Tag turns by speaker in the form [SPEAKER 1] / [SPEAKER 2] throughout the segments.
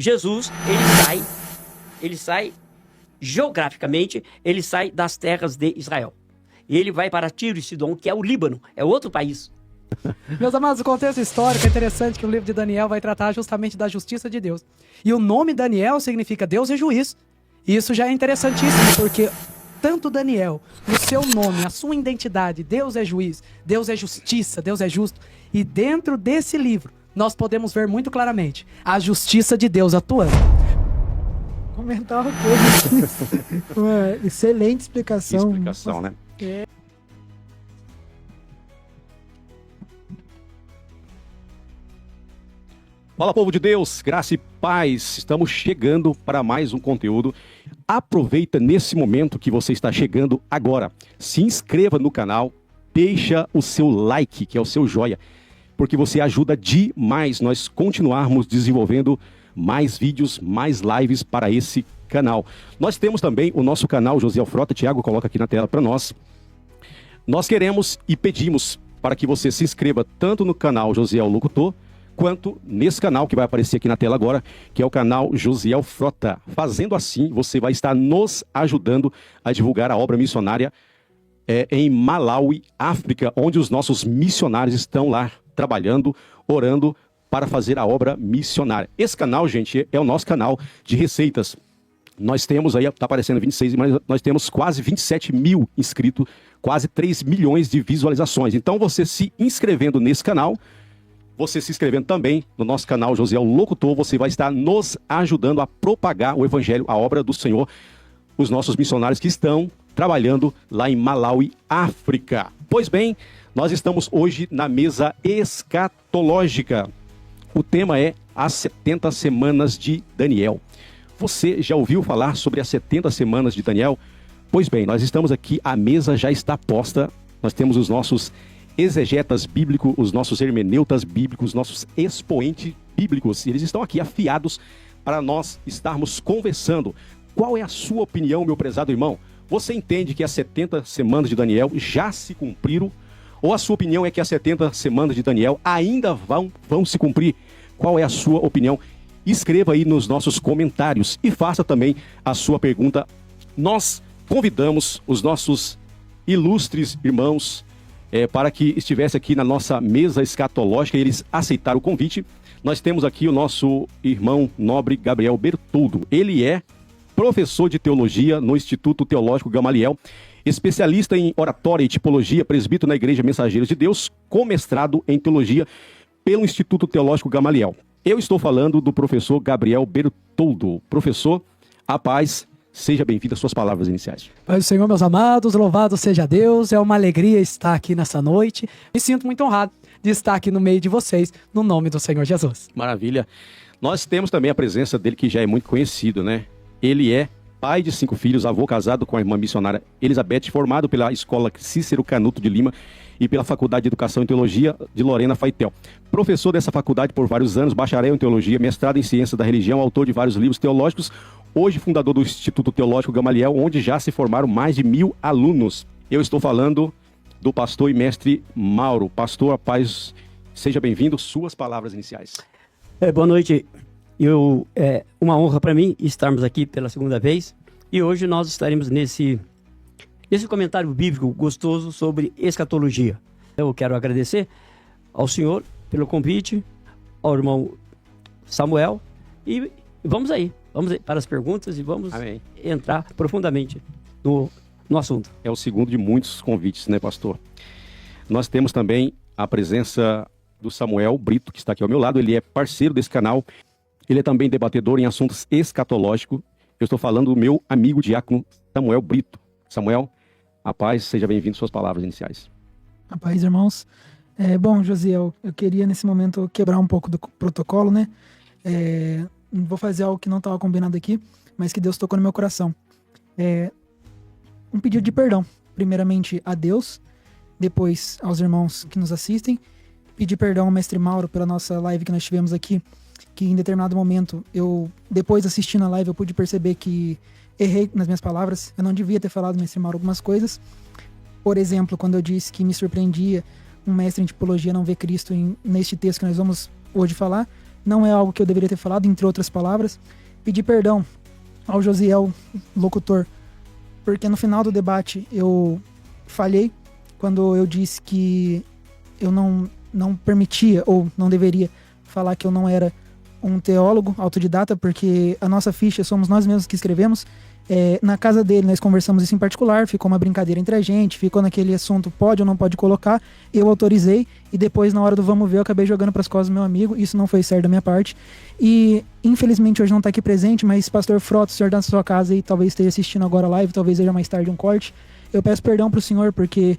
[SPEAKER 1] Jesus, ele sai geograficamente, ele sai das terras de Israel. E ele vai para Tiro e Sidom, que é o Líbano, é outro país.
[SPEAKER 2] Meus amados, o contexto histórico é interessante que o livro de Daniel vai tratar justamente da justiça de Deus. E o nome Daniel significa Deus é juiz. E isso já é interessantíssimo, porque tanto Daniel, o seu nome, a sua identidade, Deus é juiz, Deus é justiça, Deus é justo. E dentro desse livro, nós podemos ver muito claramente a justiça de Deus atuando.
[SPEAKER 3] Comentar uma coisa. Uma excelente explicação.
[SPEAKER 4] Explicação, né? Fala, povo de Deus, graça e paz. Estamos chegando para mais um conteúdo. Aproveita nesse momento que você está chegando agora. Se inscreva no canal, deixa o seu like, que é o seu joia, porque você ajuda demais nós continuarmos desenvolvendo mais vídeos, mais lives para esse canal. Nós temos também o nosso canal Josiel Frota. Tiago, coloca aqui na tela para nós. Nós queremos e pedimos para que você se inscreva tanto no canal Josiel Locutor, quanto nesse canal que vai aparecer aqui na tela agora, que é o canal Josiel Frota. Fazendo assim, você vai estar nos ajudando a divulgar a obra missionária em Malawi, África, onde os nossos missionários estão lá trabalhando, orando para fazer a obra missionária. Esse canal, gente, é o nosso canal de receitas. Nós temos aí, está aparecendo 26, mas nós temos quase 27 mil inscritos, quase 3 milhões de visualizações. Então, você se inscrevendo nesse canal, você se inscrevendo também no nosso canal Josiel Locutor, você vai estar nos ajudando a propagar o evangelho, a obra do Senhor, os nossos missionários que estão trabalhando lá em Malawi, África. Pois bem, nós estamos hoje na mesa escatológica. O tema é as 70 semanas de Daniel. Você já ouviu falar sobre as 70 semanas de Daniel? Pois bem, nós estamos aqui, a mesa já está posta, nós temos os nossos exegetas bíblicos, os nossos hermeneutas bíblicos, nossos expoentes bíblicos. Eles estão aqui afiados para nós estarmos conversando. Qual é a sua opinião, meu prezado irmão? Você entende que as 70 semanas de Daniel já se cumpriram? Ou a sua opinião é que as 70 semanas de Daniel ainda vão se cumprir? Qual é a sua opinião? Escreva aí nos nossos comentários e faça também a sua pergunta. Nós convidamos os nossos ilustres irmãos para que estivesse aqui na nossa mesa escatológica, eles aceitaram o convite. Nós temos aqui o nosso irmão nobre Gabriel Bertoldo. Ele é professor de teologia no Instituto Teológico Gamaliel, especialista em oratória e tipologia, presbítero na Igreja Mensageiros de Deus, com mestrado em teologia pelo Instituto Teológico Gamaliel. Eu estou falando do professor Gabriel Bertoldo. Professor, a paz. Seja bem-vindo às suas palavras iniciais.
[SPEAKER 2] Pai do Senhor, meus amados, louvado seja Deus. É uma alegria estar aqui nessa noite. Me sinto muito honrado de estar aqui no meio de vocês, no nome do Senhor Jesus.
[SPEAKER 4] Maravilha. Nós temos também a presença dele, que já é muito conhecido, né? Ele é pai de 5 filhos, avô casado com a irmã missionária Elizabeth, formado pela Escola Cícero Canuto de Lima e pela Faculdade de Educação e Teologia de Lorena Faitel. Professor dessa faculdade por vários anos, bacharel em teologia, mestrado em ciência da religião, autor de vários livros teológicos, hoje fundador do Instituto Teológico Gamaliel, onde já se formaram mais de 1000 alunos. Eu estou falando do pastor e mestre Mauro. Pastor, a paz, seja bem-vindo. Suas palavras iniciais.
[SPEAKER 1] Boa noite. É uma honra para mim estarmos aqui pela segunda vez. E hoje nós estaremos nesse comentário bíblico gostoso sobre escatologia. Eu quero agradecer ao senhor pelo convite, ao irmão Samuel, e vamos aí para as perguntas e vamos entrar profundamente no assunto.
[SPEAKER 4] É o segundo de muitos convites, né, pastor? Nós temos também a presença do Samuel Brito, que está aqui ao meu lado. Ele é parceiro desse canal, ele é também debatedor em assuntos escatológicos. Eu estou falando do meu amigo diácono Samuel Brito. Samuel, a paz, seja bem-vindo, suas palavras iniciais.
[SPEAKER 3] A paz, irmãos. Bom, Josiel, eu queria nesse momento quebrar um pouco do protocolo, né? Vou fazer algo que não estava combinado aqui, mas que Deus tocou no meu coração. Um pedido de perdão, primeiramente a Deus, depois aos irmãos que nos assistem. Pedir perdão ao mestre Mauro pela nossa live que nós tivemos aqui, que em determinado momento, depois assistindo a live, eu pude perceber que errei nas minhas palavras. Eu não devia ter falado, mestre Mauro, algumas coisas. Por exemplo, quando eu disse que me surpreendia um mestre em tipologia não ver Cristo neste texto que nós vamos hoje falar, não é algo que eu deveria ter falado, entre outras palavras. Pedir perdão ao Josiel, locutor, porque no final do debate eu falhei quando eu disse que eu não permitia ou não deveria falar que eu não era um teólogo autodidata, porque a nossa ficha somos nós mesmos que escrevemos. Na casa dele nós conversamos isso em particular, ficou uma brincadeira entre a gente, ficou naquele assunto pode ou não pode colocar, eu autorizei e depois na hora do vamos ver eu acabei jogando para as costas do meu amigo, isso não foi certo da minha parte e infelizmente hoje não está aqui presente, mas pastor Frota, o senhor da sua casa e talvez esteja assistindo agora a live, talvez seja mais tarde um corte, eu peço perdão para o senhor porque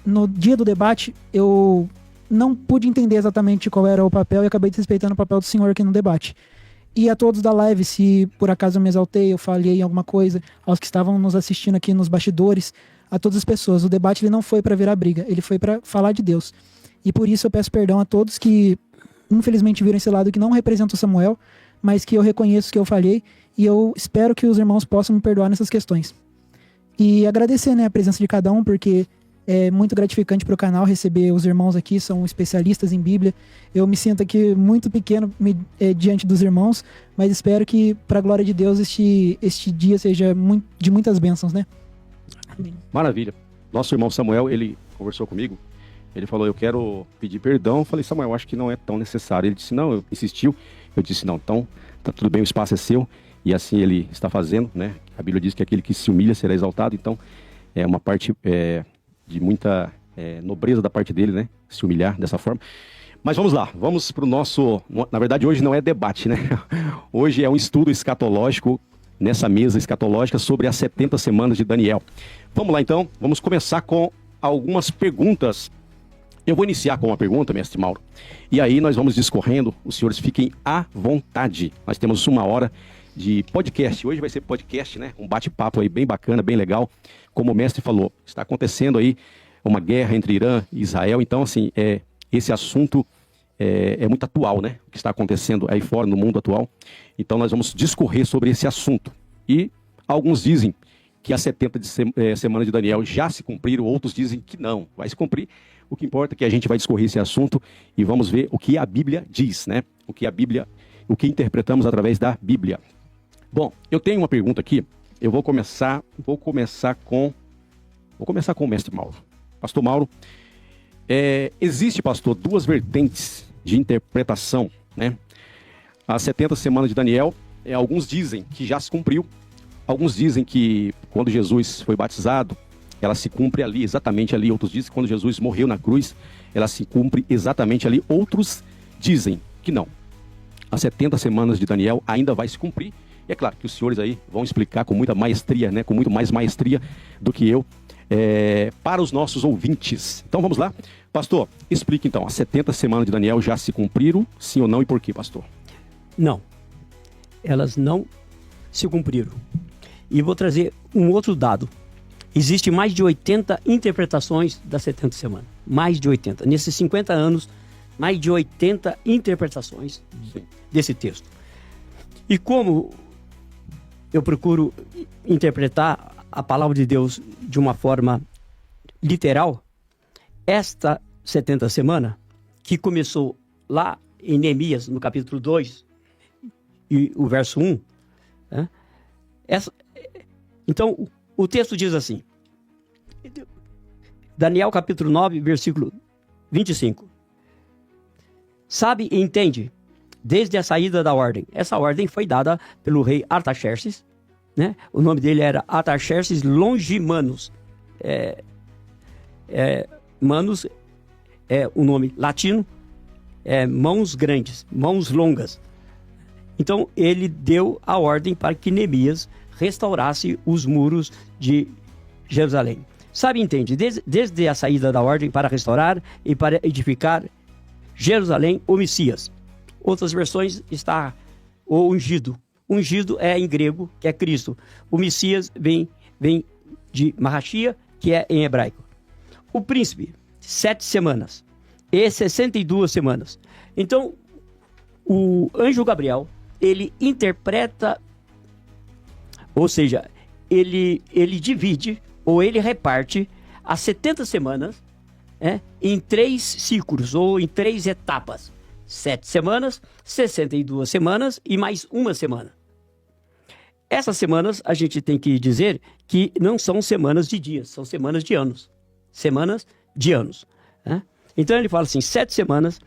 [SPEAKER 3] no dia do debate eu não pude entender exatamente qual era o papel e acabei desrespeitando o papel do senhor aqui no debate. E a todos da live, se por acaso eu me exaltei, eu falhei em alguma coisa, aos que estavam nos assistindo aqui nos bastidores, a todas as pessoas. O debate ele não foi para virar briga, ele foi para falar de Deus. E por isso eu peço perdão a todos que infelizmente viram esse lado que não representa o Samuel, mas que eu reconheço que eu falhei e eu espero que os irmãos possam me perdoar nessas questões. E agradecer, a presença de cada um, porque é muito gratificante para o canal receber os irmãos aqui, são especialistas em Bíblia. Eu me sinto aqui muito pequeno diante dos irmãos, mas espero que, para a glória de Deus, este dia seja de muitas bênçãos, né? Amém.
[SPEAKER 4] Maravilha. Nosso irmão Samuel, ele conversou comigo, ele falou, eu quero pedir perdão. Eu falei, Samuel, acho que não é tão necessário. Ele disse, não, insistiu. Eu disse, não, então, tá tudo bem, o espaço é seu. E assim ele está fazendo, né? A Bíblia diz que aquele que se humilha será exaltado, então é uma parte... de muita nobreza da parte dele, né? Se humilhar dessa forma. Mas vamos lá, vamos para o nosso... Na verdade, hoje não é debate, né? Hoje é um estudo escatológico, nessa mesa escatológica, sobre as 70 semanas de Daniel. Vamos lá, então. Vamos começar com algumas perguntas. Eu vou iniciar com uma pergunta, mestre Mauro. E aí nós vamos discorrendo. Os senhores fiquem à vontade. Nós temos 1 hora de podcast. Hoje vai ser podcast, né? Um bate-papo aí bem bacana, bem legal. Como o mestre falou, está acontecendo aí uma guerra entre Irã e Israel. Então, assim, esse assunto é muito atual, né? O que está acontecendo aí fora, no mundo atual. Então, nós vamos discorrer sobre esse assunto. E alguns dizem que as 70 semanas de Daniel já se cumpriram, outros dizem que não, vai se cumprir. O que importa é que a gente vai discorrer esse assunto e vamos ver o que a Bíblia diz, né? O que interpretamos através da Bíblia. Bom, eu tenho uma pergunta aqui. Eu vou começar com o mestre Mauro. Pastor Mauro, existe, pastor, 2 vertentes de interpretação, né? As 70 semanas de Daniel, alguns dizem que já se cumpriu, alguns dizem que quando Jesus foi batizado, ela se cumpre ali, exatamente ali. Outros dizem que quando Jesus morreu na cruz, ela se cumpre exatamente ali. Outros dizem que não. As 70 semanas de Daniel ainda vai se cumprir. E é claro que os senhores aí vão explicar com muita maestria, né? Com muito mais maestria do que eu, para os nossos ouvintes. Então vamos lá. Pastor, explique então, as 70 semanas de Daniel já se cumpriram, sim ou não, e por quê, pastor?
[SPEAKER 1] Não, elas não se cumpriram. E vou trazer um outro dado. Existem mais de 80 interpretações das 70 semanas. Mais de 80. Nesses 50 anos, mais de 80 interpretações desse texto. E como eu procuro interpretar a palavra de Deus de uma forma literal, esta 70 semana, que começou lá em Neemias, no capítulo 2, e o verso 1, né? Então, o texto diz assim, Daniel capítulo 9, versículo 25. Sabe e entende, desde a saída da ordem. Essa ordem foi dada pelo rei Artaxerxes, né? O nome dele era Artaxerxes Longimanus. Manus é o nome latino, mãos grandes, mãos longas. Então ele deu a ordem para que Neemias restaurasse os muros de Jerusalém. Sabe e entende, desde a saída da ordem para restaurar e para edificar Jerusalém, o Messias. Outras versões está o ungido. Ungido é em grego, que é Cristo. O Messias vem de Mahashia, que é em hebraico. O príncipe, 7 semanas e 62 semanas. Então, o anjo Gabriel, ele interpreta, ou seja, ele divide, ou ele reparte as 70 semanas em 3 ciclos, ou em 3 etapas. 7 semanas, 62 semanas e mais uma semana. Essas semanas, a gente tem que dizer que não são semanas de dias, são semanas de anos. Semanas de anos. Né? Então ele fala assim, 7 semanas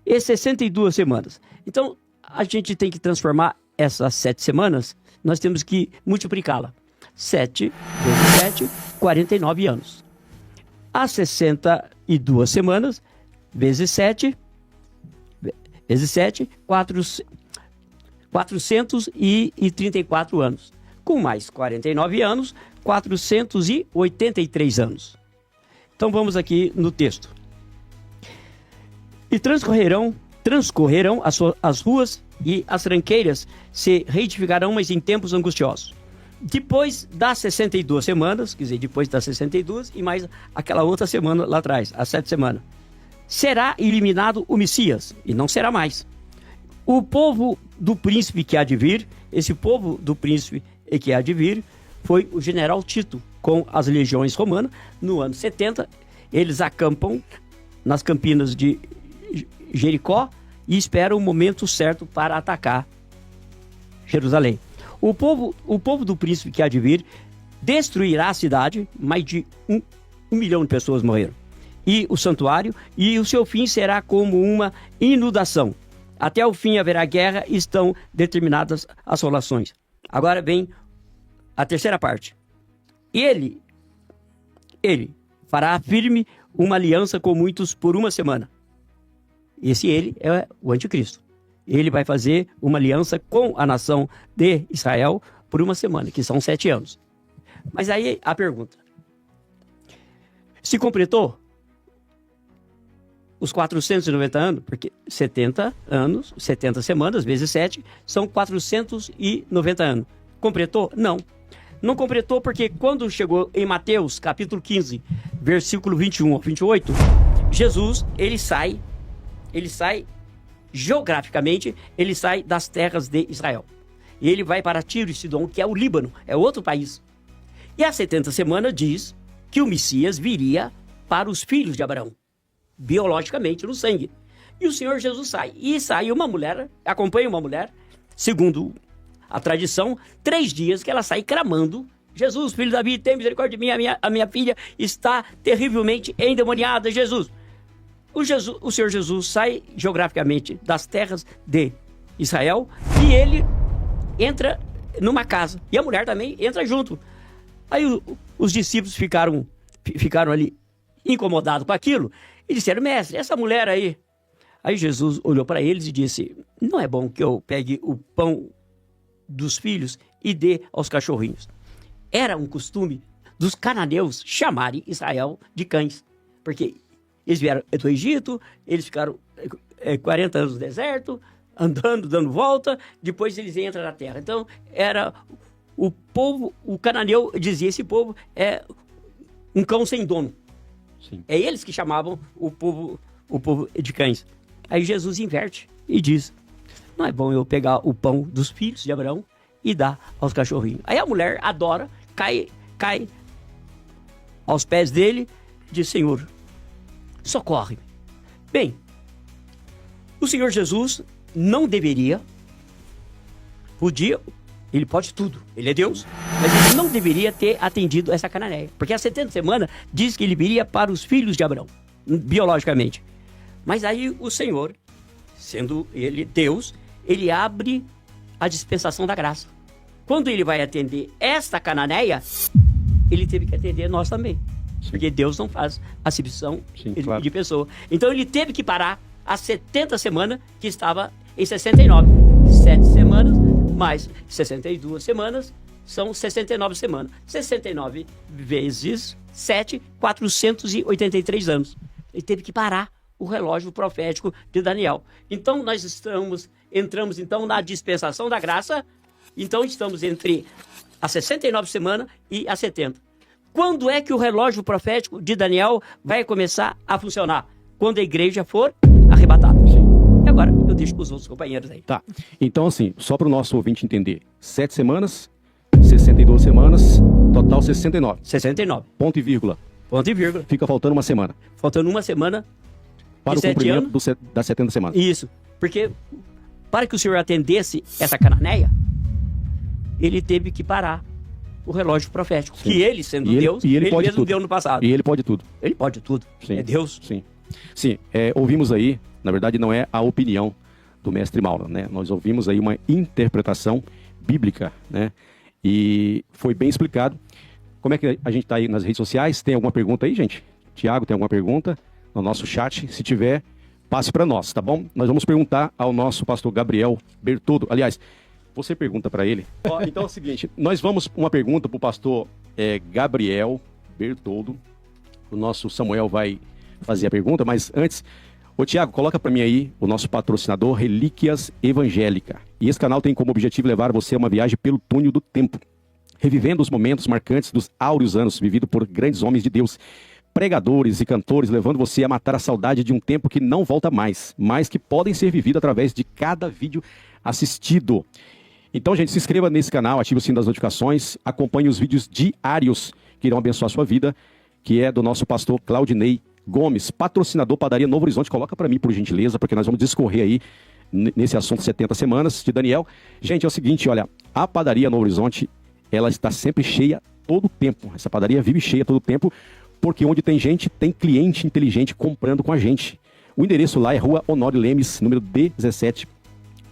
[SPEAKER 1] e 62 semanas. Então a gente tem que transformar essas 7 semanas, nós temos que multiplicá-la. 7 vezes 7, 49 anos. As 62 semanas, vezes 7, 434 anos. Com mais 49 anos, 483 anos. Então vamos aqui no texto. E transcorrerão as ruas e as tranqueiras se reedificarão, mas em tempos angustiosos. Depois das 62 semanas, quer dizer, depois das 62 e mais aquela outra semana lá atrás, as 7 semanas, será eliminado o Messias, e não será mais. O povo do príncipe que há de vir, esse povo do príncipe que há de vir, foi o general Tito, com as legiões romanas, no ano 70, eles acampam nas campinas de Jericó e esperam o momento certo para atacar Jerusalém. O povo do príncipe que há de vir destruirá a cidade, mais de um milhão de pessoas morreram, e o santuário, e o seu fim será como uma inundação. Até o fim haverá guerra e estão determinadas assolações. Agora vem a terceira parte. Ele fará firme uma aliança com muitos por uma semana. Esse ele é o anticristo. Ele vai fazer uma aliança com a nação de Israel por uma semana, que são 7 anos. Mas aí a pergunta. Se completou os 490 anos, porque 70 anos, 70 semanas, vezes 7, são 490 anos. Completou? Não. Não completou porque quando chegou em Mateus, capítulo 15, versículo 21 ao 28, Jesus, ele sai geograficamente, ele sai das terras de Israel. E ele vai para Tiro e Sidom, que é o Líbano, é outro país. E a 70 semana diz que o Messias viria para os filhos de Abraão, biologicamente, no sangue. E o Senhor Jesus sai. E sai uma mulher, acompanha uma mulher, segundo a tradição, 3 dias que ela sai clamando: Jesus, filho de Davi, tem misericórdia de mim, a minha filha está terrivelmente endemoniada, Jesus. O Senhor Jesus sai geograficamente das terras de Israel e ele entra numa casa. E a mulher também entra junto. Aí os discípulos ficaram ali incomodados com aquilo e disseram: mestre, essa mulher aí. Aí Jesus olhou para eles e disse: não é bom que eu pegue o pão dos filhos e dê aos cachorrinhos. Era um costume dos cananeus chamarem Israel de cães, porque eles vieram do Egito, eles ficaram 40 anos no deserto, andando, dando volta, depois eles entram na terra. Então, era o povo, o cananeu dizia: esse povo é um cão sem dono. Sim. É eles que chamavam o povo de cães. Aí Jesus inverte e diz: não é bom eu pegar o pão dos filhos de Abraão e dar aos cachorrinhos. Aí a mulher adora, cai aos pés dele, diz: Senhor, socorre-me. Bem, o Senhor Jesus não deveria, ele pode tudo, ele é Deus, mas ele não deveria ter atendido essa cananeia, porque a 70 semanas diz que ele viria para os filhos de Abraão, biologicamente. Mas aí o Senhor, sendo ele Deus, ele abre a dispensação da graça. Quando ele vai atender esta cananeia, ele teve que atender nós também. Sim. Porque Deus não faz acepção de pessoa. Então ele teve que parar as 70 semanas, que estava em 69. 7 semanas mais 62 semanas são 69 semanas. 69 vezes 7, 483 anos. Ele teve que parar o relógio profético de Daniel. Então nós entramos então na dispensação da graça. Então estamos entre as 69 semanas e as 70. Quando é que o relógio profético de Daniel vai começar a funcionar? Quando a igreja for arrebatada. Sim. E agora eu deixo para os outros companheiros aí.
[SPEAKER 4] Tá. Então assim, só para o nosso ouvinte entender. 7 semanas, 62 semanas, total 69.
[SPEAKER 1] 69.
[SPEAKER 4] Ponto e vírgula.
[SPEAKER 1] Ponto e vírgula.
[SPEAKER 4] Fica faltando uma semana.
[SPEAKER 1] Faltando uma semana
[SPEAKER 4] Para
[SPEAKER 1] de
[SPEAKER 4] o
[SPEAKER 1] 7
[SPEAKER 4] cumprimento
[SPEAKER 1] anos.
[SPEAKER 4] das 70 semanas.
[SPEAKER 1] Isso. Porque para que o Senhor atendesse essa cananeia, ele teve que parar o relógio profético.
[SPEAKER 4] Sim.
[SPEAKER 1] Que ele, sendo
[SPEAKER 4] E ele-
[SPEAKER 1] Deus,
[SPEAKER 4] e ele pode
[SPEAKER 1] mesmo
[SPEAKER 4] tudo.
[SPEAKER 1] deu no passado.
[SPEAKER 4] E ele pode tudo.
[SPEAKER 1] Ele pode tudo.
[SPEAKER 4] Sim.
[SPEAKER 1] É Deus.
[SPEAKER 4] Sim. Sim, ouvimos aí, na verdade não é a opinião do mestre Mauro, né? Nós ouvimos aí uma interpretação bíblica, né? E foi bem explicado. Como é que a gente está aí nas redes sociais? Tem alguma pergunta aí, gente? Tiago, tem alguma pergunta no nosso chat? Se tiver, passe para nós, tá bom? Nós vamos perguntar ao nosso pastor Gabriel Bertoldo. Aliás, você pergunta para ele. Ó, então é o seguinte, nós vamos uma pergunta para o pastor Gabriel Bertoldo. O nosso Samuel vai fazer a pergunta, mas antes, ô Tiago, coloca para mim aí o nosso patrocinador Relíquias Evangélica. E esse canal tem como objetivo levar você a uma viagem pelo túnel do tempo, revivendo os momentos marcantes dos áureos anos vividos por grandes homens de Deus, pregadores e cantores, levando você a matar a saudade de um tempo que não volta mais, mas que podem ser vividos através de cada vídeo assistido. Então, gente, se inscreva nesse canal, ative o sininho das notificações, acompanhe os vídeos diários que irão abençoar a sua vida, que é do nosso pastor Claudinei Gomes, patrocinador Padaria Novo Horizonte. Coloca para mim, por gentileza, porque nós vamos discorrer aí nesse assunto 70 semanas de Daniel. Gente, é o seguinte, olha, a Padaria Novo Horizonte, ela está sempre cheia todo o tempo. Essa padaria vive cheia todo o tempo, porque onde tem gente, tem cliente inteligente comprando com a gente. O endereço lá é Rua Honório Lemes, número 17,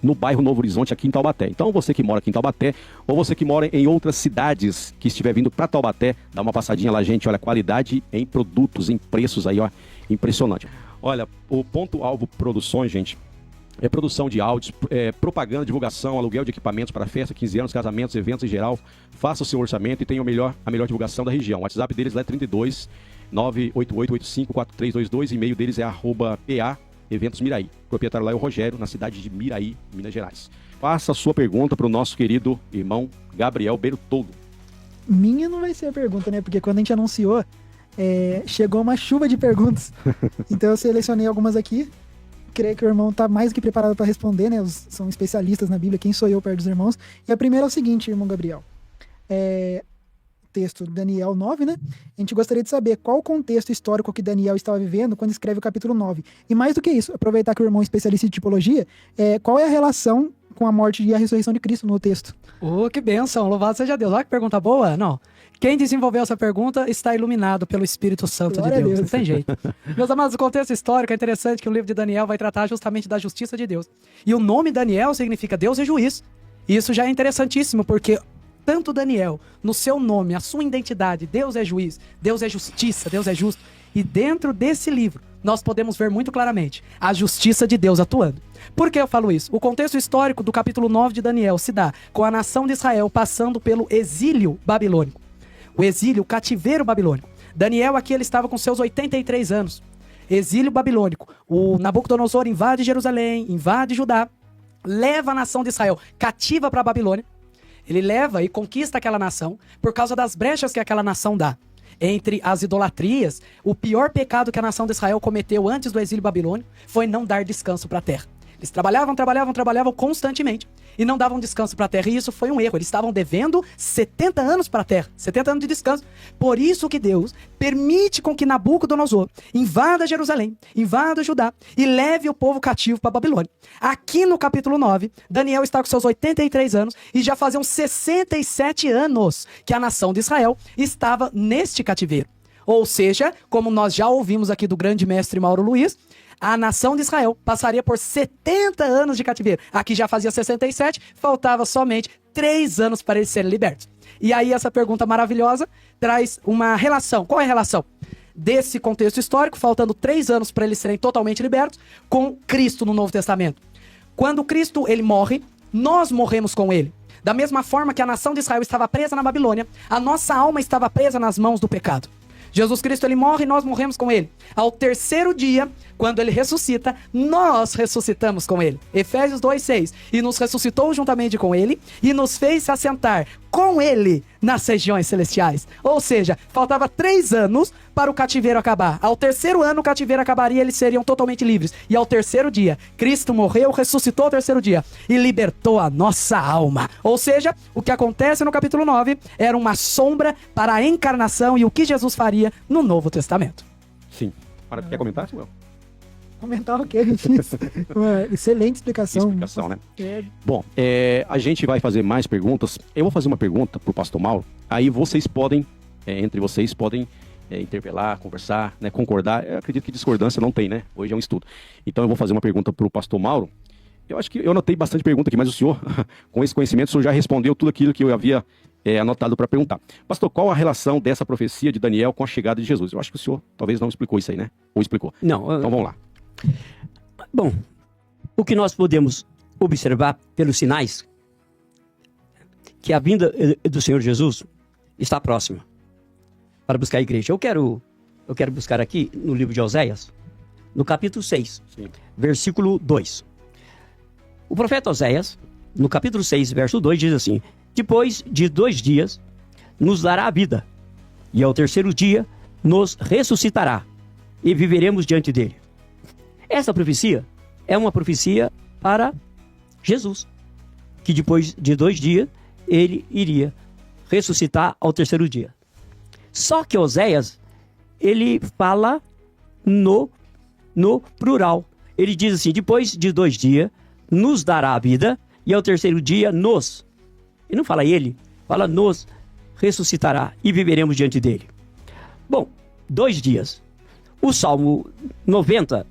[SPEAKER 4] no bairro Novo Horizonte, aqui em Taubaté. Então, você que mora aqui em Taubaté, ou você que mora em outras cidades, que estiver vindo para Taubaté, dá uma passadinha lá, gente. Olha, qualidade em produtos, em preços aí, ó, impressionante. Olha, o Ponto Alvo Produções, gente, é produção de áudios, propaganda, divulgação, aluguel de equipamentos para festa, 15 anos, casamentos, eventos em geral. Faça o seu orçamento e tenha a melhor divulgação da região. O WhatsApp deles lá é 32 988854322. E-mail deles é @PA Eventos Miraí. O proprietário lá é o Rogério, na cidade de Miraí, Minas Gerais. Faça a sua pergunta para o nosso querido irmão Gabriel Bertoldo.
[SPEAKER 3] Minha não vai ser a pergunta, né? Porque quando a gente anunciou, chegou uma chuva de perguntas. Então eu selecionei algumas aqui. Creio que o irmão tá mais do que preparado para responder, né? São especialistas na Bíblia, quem sou eu perto dos irmãos. E a primeira é o seguinte, irmão Gabriel. Texto Daniel 9, né? A gente gostaria de saber qual o contexto histórico que Daniel estava vivendo quando escreve o capítulo 9. E mais do que isso, aproveitar que o irmão é especialista em tipologia, qual é a relação com a morte e a ressurreição de Cristo no texto?
[SPEAKER 2] Que bênção, louvado seja Deus. Olha que pergunta boa. Não, quem desenvolveu essa pergunta está iluminado pelo Espírito Santo
[SPEAKER 3] Glória
[SPEAKER 2] de
[SPEAKER 3] a
[SPEAKER 2] Deus.
[SPEAKER 3] Deus.
[SPEAKER 2] Não tem jeito. Meus amados, o contexto histórico é interessante que o livro de Daniel vai tratar justamente da justiça de Deus. E o nome Daniel significa Deus é juiz. E isso já é interessantíssimo, porque tanto Daniel, no seu nome, a sua identidade, Deus é juiz, Deus é justiça, Deus é justo. E dentro desse livro, nós podemos ver muito claramente a justiça de Deus atuando. Por que eu falo isso? O contexto histórico do capítulo 9 de Daniel se dá com a nação de Israel passando pelo exílio babilônico. O exílio, o cativeiro babilônico. Daniel aqui ele estava com seus 83 anos. Exílio babilônico. O Nabucodonosor invade Jerusalém, invade Judá, leva a nação de Israel cativa para a Babilônia. Ele leva e conquista aquela nação por causa das brechas que aquela nação dá. Entre as idolatrias, o pior pecado que a nação de Israel cometeu antes do exílio babilônico foi não dar descanso para a terra. Eles trabalhavam constantemente e não davam descanso para a terra. E isso foi um erro. Eles estavam devendo 70 anos para a terra, 70 anos de descanso. Por isso que Deus permite com que Nabucodonosor invada Jerusalém, invada Judá e leve o povo cativo para a Babilônia. Aqui no capítulo 9, Daniel está com seus 83 anos e já faziam 67 anos que a nação de Israel estava neste cativeiro. Ou seja, como nós já ouvimos aqui do grande mestre Mauro Luiz, a nação de Israel passaria por 70 anos de cativeiro. Aqui já fazia 67, faltava somente 3 anos para eles serem libertos. E aí essa pergunta maravilhosa traz uma relação. Qual é a relação desse contexto histórico, faltando 3 anos para eles serem totalmente libertos, com Cristo no Novo Testamento? Quando Cristo ele morre, nós morremos com ele. Da mesma forma que a nação de Israel estava presa na Babilônia, a nossa alma estava presa nas mãos do pecado. Jesus Cristo ele morre e nós morremos com ele. Ao terceiro dia, quando ele ressuscita, nós ressuscitamos com ele. Efésios 2:6. E nos ressuscitou juntamente com ele e nos fez assentar com ele nas regiões celestiais. Ou seja, faltava 3 anos para o cativeiro acabar. Ao terceiro ano o cativeiro acabaria e eles seriam totalmente livres. E ao terceiro dia, Cristo morreu, ressuscitou ao terceiro dia e libertou a nossa alma. Ou seja, o que acontece no capítulo 9 era uma sombra para a encarnação e o que Jesus faria no Novo Testamento.
[SPEAKER 4] Sim. Quer comentar, Samuel?
[SPEAKER 3] Comentar o que a gente fez. Uma excelente explicação.
[SPEAKER 4] Né?
[SPEAKER 3] É,
[SPEAKER 4] Bom, a gente vai fazer mais perguntas. Eu vou fazer uma pergunta pro pastor Mauro. Aí vocês podem, entre vocês, podem interpelar, conversar, né, concordar. Eu acredito que discordância não tem, né? Hoje é um estudo. Então eu vou fazer uma pergunta pro pastor Mauro. Eu acho que eu anotei bastante pergunta aqui, mas o senhor, com esse conhecimento, o senhor já respondeu tudo aquilo que eu havia anotado para perguntar. Pastor, qual a relação dessa profecia de Daniel com a chegada de Jesus? Eu acho que o senhor talvez não explicou isso aí, né? Ou explicou?
[SPEAKER 1] Não.
[SPEAKER 4] Então vamos lá.
[SPEAKER 1] Bom, o que nós podemos observar pelos sinais, que a vinda do Senhor Jesus está próxima para buscar a igreja. Eu quero buscar aqui no livro de Oséias, no capítulo 6,
[SPEAKER 4] Sim.
[SPEAKER 1] versículo 2. O profeta Oséias, no capítulo 6, verso 2, diz assim: depois de 2 dias nos dará a vida, e ao terceiro dia nos ressuscitará, e viveremos diante dele. Essa profecia é uma profecia para Jesus, que depois de 2 dias ele iria ressuscitar ao terceiro dia. Só que Oséias, ele fala no plural. Ele diz assim: depois de 2 dias nos dará a vida, e ao terceiro dia nos. Ele não fala ele, fala nos ressuscitará e viveremos diante dele. Bom, 2 dias. O Salmo 90,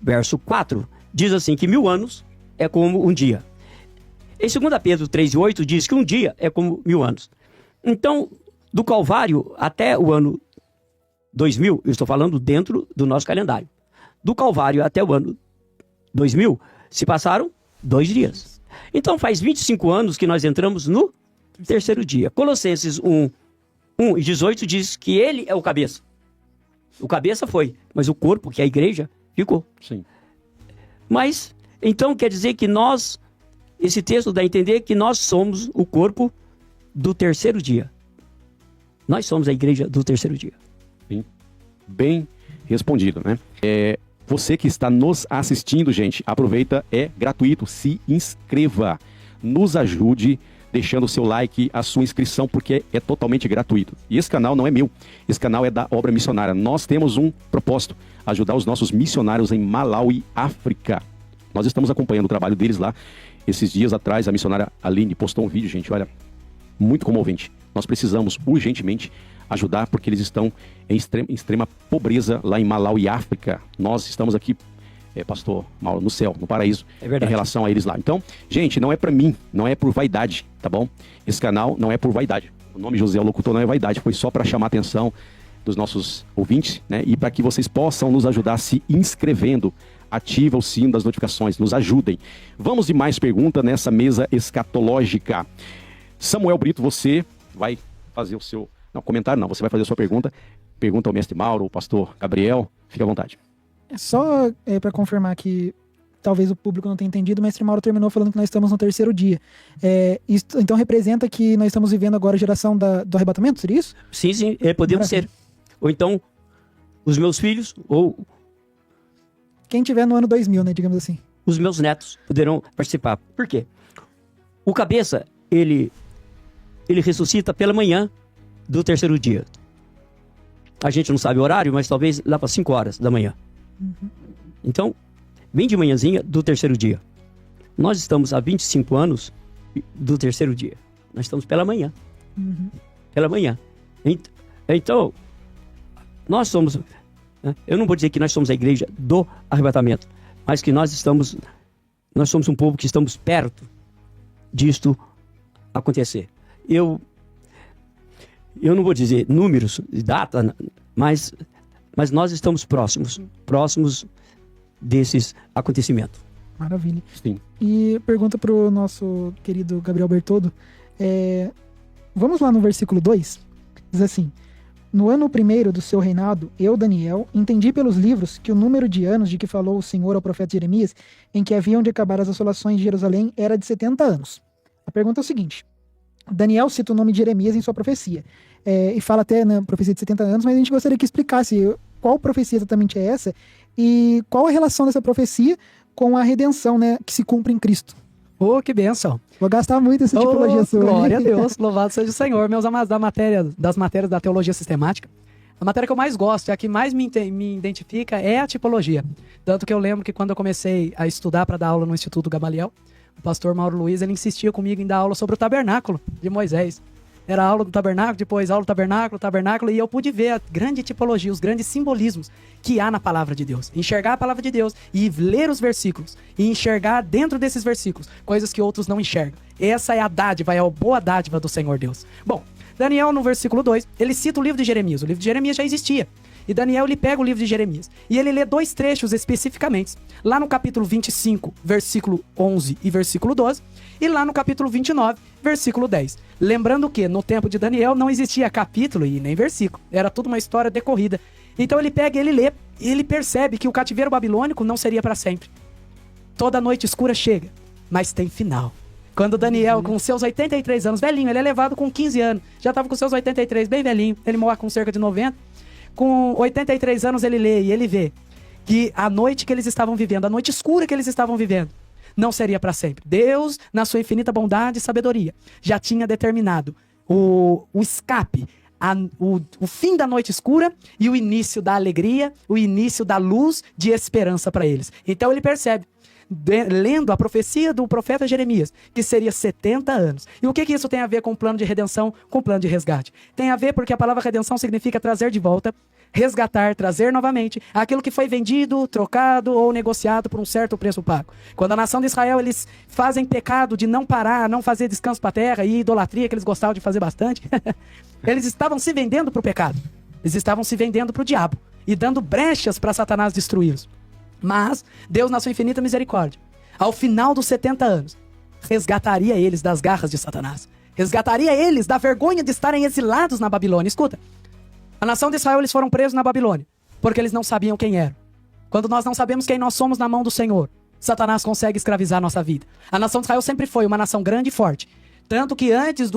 [SPEAKER 1] verso 4, diz assim que 1000 anos é como um dia. Em 2 Pedro 3:8 diz que um dia é como 1000 anos. Então, do Calvário até o ano 2000, eu estou falando dentro do nosso calendário. Do Calvário até o ano 2000, se passaram 2 dias. Então, faz 25 anos que nós entramos no terceiro dia. Colossenses 1:18 diz que ele é o cabeça. O cabeça foi, mas o corpo, que é a igreja, ficou.
[SPEAKER 4] Sim.
[SPEAKER 1] Mas, então quer dizer que nós, esse texto dá a entender que nós somos o corpo do terceiro dia. Nós somos a igreja do terceiro dia.
[SPEAKER 4] Sim. Bem respondido, né? Você que está nos assistindo, gente, aproveita, é gratuito, se inscreva, nos ajude deixando o seu like, a sua inscrição, porque é totalmente gratuito. E esse canal não é meu, esse canal é da Obra Missionária. Nós temos um propósito: ajudar os nossos missionários em Malawi, África. Nós estamos acompanhando o trabalho deles lá. Esses dias atrás, a missionária Aline postou um vídeo, gente, olha, muito comovente. Nós precisamos urgentemente ajudar, porque eles estão em extrema pobreza lá em Malawi, África. Nós estamos aqui, pastor Mauro, no céu, no paraíso, em relação a eles lá. Então, gente, não é pra mim, não é por vaidade, tá bom? Esse canal não é por vaidade. O nome José o Locutor não é vaidade, foi só para chamar a atenção dos nossos ouvintes, né? E para que vocês possam nos ajudar se inscrevendo. Ativa o sino das notificações, nos ajudem. Vamos de mais pergunta nessa mesa escatológica. Samuel Brito, você vai fazer o seu... Não, comentário não, você vai fazer a sua pergunta. Pergunta ao mestre Mauro, ao pastor Gabriel, fique à vontade.
[SPEAKER 3] Só para confirmar que talvez o público não tenha entendido, o mestre Mauro terminou falando que nós estamos no terceiro dia. Isso, então representa que nós estamos vivendo agora a geração do arrebatamento, seria isso?
[SPEAKER 1] Sim, podemos ser. Ou então, os meus filhos, ou...
[SPEAKER 3] Quem tiver no ano 2000, né, digamos assim.
[SPEAKER 1] Os meus netos poderão participar. Por quê? O cabeça, ele ressuscita pela manhã do terceiro dia. A gente não sabe o horário, mas talvez lá para 5 horas da manhã. Uhum. Então, bem de manhãzinha do terceiro dia. Nós estamos há 25 anos do terceiro dia. Nós estamos pela manhã. Uhum. Pela manhã. Então, nós somos... Eu não vou dizer que nós somos a igreja do arrebatamento, mas que nós somos um povo que estamos perto disto acontecer. Eu não vou dizer números e data, mas nós estamos próximos desses acontecimentos.
[SPEAKER 3] Maravilha.
[SPEAKER 4] Sim.
[SPEAKER 3] E pergunta para o nosso querido Gabriel Bertoldo. Vamos lá no versículo 2. Diz assim: no ano primeiro do seu reinado, eu, Daniel, entendi pelos livros que o número de anos de que falou o Senhor ao profeta Jeremias, em que haviam de acabar as assolações de Jerusalém, era de 70 anos. A pergunta é o seguinte: Daniel cita o nome de Jeremias em sua profecia, e fala até na profecia de 70 anos, mas a gente gostaria que explicasse qual profecia exatamente é essa e qual a relação dessa profecia com a redenção, né, que se cumpre em Cristo.
[SPEAKER 2] Oh, que bênção.
[SPEAKER 3] Vou gastar muito essa tipologia sua.
[SPEAKER 2] Glória a Deus, louvado seja o Senhor. Meus amados, das matérias da teologia sistemática, A matéria que eu mais gosto, a que mais me identifica é a tipologia. Tanto que eu lembro que quando eu comecei a estudar para dar aula no Instituto Gamaliel, o pastor Mauro Luiz, ele insistia comigo em dar aula sobre o tabernáculo de Moisés. Era aula do tabernáculo, depois aula do tabernáculo, e eu pude ver a grande tipologia, os grandes simbolismos que há na palavra de Deus. Enxergar a palavra de Deus e ler os versículos, e enxergar dentro desses versículos coisas que outros não enxergam. Essa é a dádiva, é a boa dádiva do Senhor Deus. Bom, Daniel, no versículo 2, ele cita o livro de Jeremias. O livro de Jeremias já existia. E Daniel, ele pega o livro de Jeremias. E ele lê 2 trechos especificamente. Lá no capítulo 25, versículo 11 e versículo 12. E lá no capítulo 29, versículo 10. Lembrando que no tempo de Daniel não existia capítulo e nem versículo. Era tudo uma história decorrida. Então ele pega e ele lê. E ele percebe que o cativeiro babilônico não seria para sempre. Toda noite escura chega, mas tem final. Quando Daniel, com seus 83 anos, velhinho, ele é levado com 15 anos, já estava com seus 83, bem velhinho, ele morre com cerca de 90. Com 83 anos ele lê e ele vê que a noite que eles estavam vivendo, a noite escura que eles estavam vivendo, não seria para sempre. Deus, na sua infinita bondade e sabedoria, já tinha determinado o escape, o fim da noite escura e o início da alegria, o início da luz de esperança para eles. Então ele percebe, lendo a profecia do profeta Jeremias, que seria 70 anos. E o que isso tem a ver com o plano de redenção, com o plano de resgate? Tem a ver porque a palavra redenção significa trazer de volta, resgatar, trazer novamente aquilo que foi vendido, trocado ou negociado por um certo preço pago. Quando a nação de Israel, eles fazem pecado de não parar, não fazer descanso para a terra e idolatria, que eles gostavam de fazer bastante, eles estavam se vendendo para o pecado. Eles estavam se vendendo para o diabo e dando brechas para Satanás destruí-los. Mas Deus, na sua infinita misericórdia, ao final dos 70 anos, resgataria eles das garras de Satanás. Resgataria eles da vergonha de estarem exilados na Babilônia. Escuta, a nação de Israel, eles foram presos na Babilônia, porque eles não sabiam quem eram. Quando nós não sabemos quem nós somos na mão do Senhor, Satanás consegue escravizar a nossa vida. A nação de Israel sempre foi uma nação grande e forte. Tanto que antes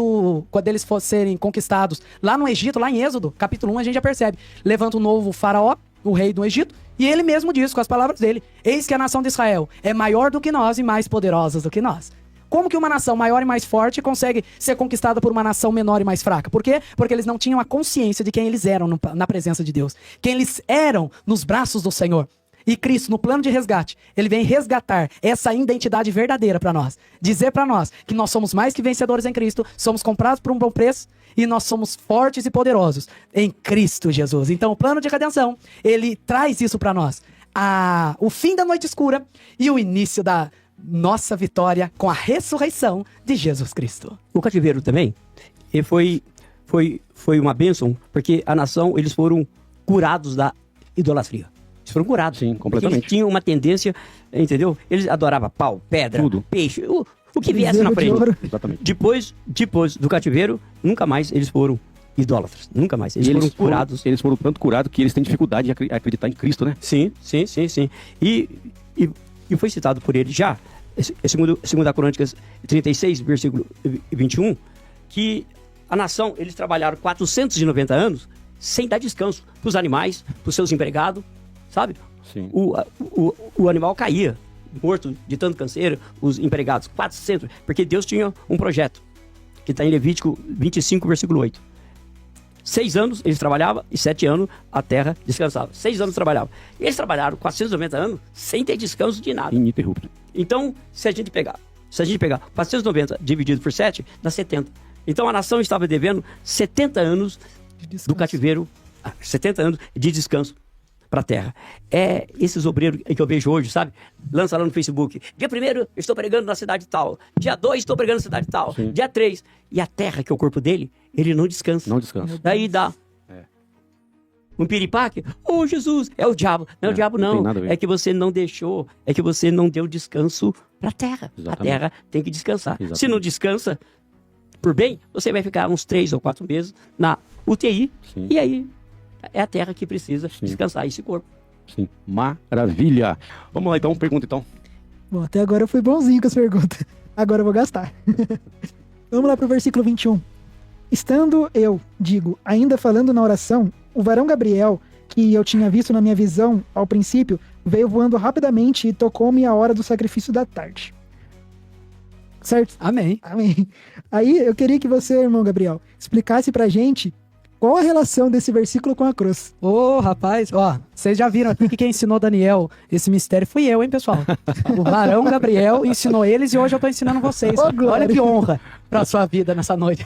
[SPEAKER 2] quando eles fossem conquistados, lá no Egito, lá em Êxodo, capítulo 1, a gente já percebe. Levanta um novo faraó, o rei do Egito, e ele mesmo diz, com as palavras dele, eis que a nação de Israel é maior do que nós e mais poderosa do que nós. Como que uma nação maior e mais forte consegue ser conquistada por uma nação menor e mais fraca? Por quê? Porque eles não tinham a consciência de quem eles eram na presença de Deus. Quem eles eram nos braços do Senhor. E Cristo, no plano de resgate, ele vem resgatar essa identidade verdadeira para nós. Dizer para nós que nós somos mais que vencedores em Cristo, somos comprados por um bom preço e nós somos fortes e poderosos em Cristo Jesus. Então o plano de redenção, ele traz isso para nós. O fim da noite escura e o início da nossa vitória com a ressurreição de Jesus Cristo.
[SPEAKER 1] O cativeiro também foi uma bênção, porque a nação, eles foram curados da idolatria. Eles foram curados.
[SPEAKER 4] Sim, completamente.
[SPEAKER 1] Eles tinham uma tendência, entendeu? Eles adoravam pau, pedra,
[SPEAKER 4] tudo,
[SPEAKER 1] peixe, o que viesse na frente.
[SPEAKER 4] Exatamente.
[SPEAKER 1] Depois do cativeiro, nunca mais eles foram idólatras. Nunca mais. Eles foram curados.
[SPEAKER 4] Eles foram tanto curados que eles têm dificuldade de acreditar em Cristo, né?
[SPEAKER 1] Sim. E foi citado por ele já, segundo Crônicas 36, versículo 21, que a nação, eles trabalharam 490 anos sem dar descanso para os animais, para os seus empregados, sabe?
[SPEAKER 4] Sim.
[SPEAKER 1] O animal caía, morto de tanto canseiro, os empregados, 400, porque Deus tinha um projeto, que está em Levítico 25, versículo 8. 6 anos eles trabalhavam e 7 anos a terra descansava. 6 anos trabalhavam. Eles trabalharam 490 anos sem ter descanso de nada.
[SPEAKER 4] Ininterrupto.
[SPEAKER 1] Então, se a gente pegar 490 dividido por 7, dá 70. Então a nação estava devendo 70 anos do cativeiro, 70 anos de descanso para a terra. É esses obreiros que eu vejo hoje, sabe? Lança lá no Facebook. Dia 1º, estou pregando na cidade tal. Dia 2, estou pregando na cidade tal.
[SPEAKER 4] Sim.
[SPEAKER 1] Dia 3. E a terra, que é o corpo dele, ele não descansa.
[SPEAKER 4] Não descansa.
[SPEAKER 1] Daí dá um piripaque. Oh, Jesus, é o diabo. Não é o diabo, não. É que você não deixou, é que você não deu descanso para a terra.
[SPEAKER 4] Exatamente.
[SPEAKER 1] A terra tem que descansar.
[SPEAKER 4] Exatamente.
[SPEAKER 1] Se não descansa, por bem, você vai ficar uns 3 ou 4 meses na UTI.
[SPEAKER 4] Sim.
[SPEAKER 1] E aí, é a terra que precisa
[SPEAKER 4] Sim.
[SPEAKER 1] descansar esse corpo.
[SPEAKER 4] Sim, maravilha. Vamos lá então, pergunta então.
[SPEAKER 3] Bom, até agora eu fui bonzinho com as perguntas. Agora eu vou gastar. Vamos lá pro versículo 21. Estando eu, digo, ainda falando na oração, o varão Gabriel, que eu tinha visto na minha visão ao princípio, veio voando rapidamente e tocou-me a hora do sacrifício da tarde. Certo?
[SPEAKER 2] Amém.
[SPEAKER 3] Amém. Aí eu queria que você, irmão Gabriel, explicasse pra gente Qual a relação desse versículo com a cruz?
[SPEAKER 2] Ô, rapaz, ó, vocês já viram aqui que quem ensinou Daniel esse mistério fui eu, hein, pessoal? O varão Gabriel ensinou eles e hoje eu tô ensinando vocês.
[SPEAKER 3] Ô, glória.
[SPEAKER 2] Olha que honra pra sua vida nessa noite.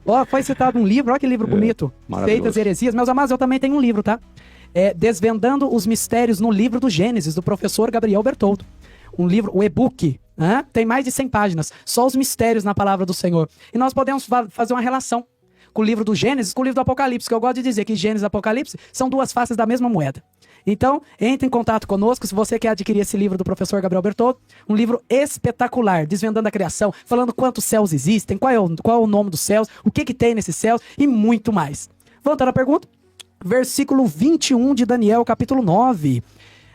[SPEAKER 2] Ó, foi citado um livro, olha que livro bonito.
[SPEAKER 4] Maravilhoso.
[SPEAKER 2] Feitas heresias. Meus amados, eu também tenho um livro, tá? Desvendando os mistérios no livro do Gênesis, do professor Gabriel Bertoldo. Um livro, o e-book, né? Tem mais de 100 páginas, só os mistérios na palavra do Senhor. E nós podemos fazer uma relação com o livro do Gênesis, com o livro do Apocalipse, que eu gosto de dizer que Gênesis e Apocalipse são duas faces da mesma moeda. Então, entre em contato conosco, se você quer adquirir esse livro do professor Gabriel Bertoldo, um livro espetacular, desvendando a criação, falando quantos céus existem, qual é o nome dos céus, o que tem nesses céus e muito mais. Voltando à pergunta, versículo 21 de Daniel, capítulo 9.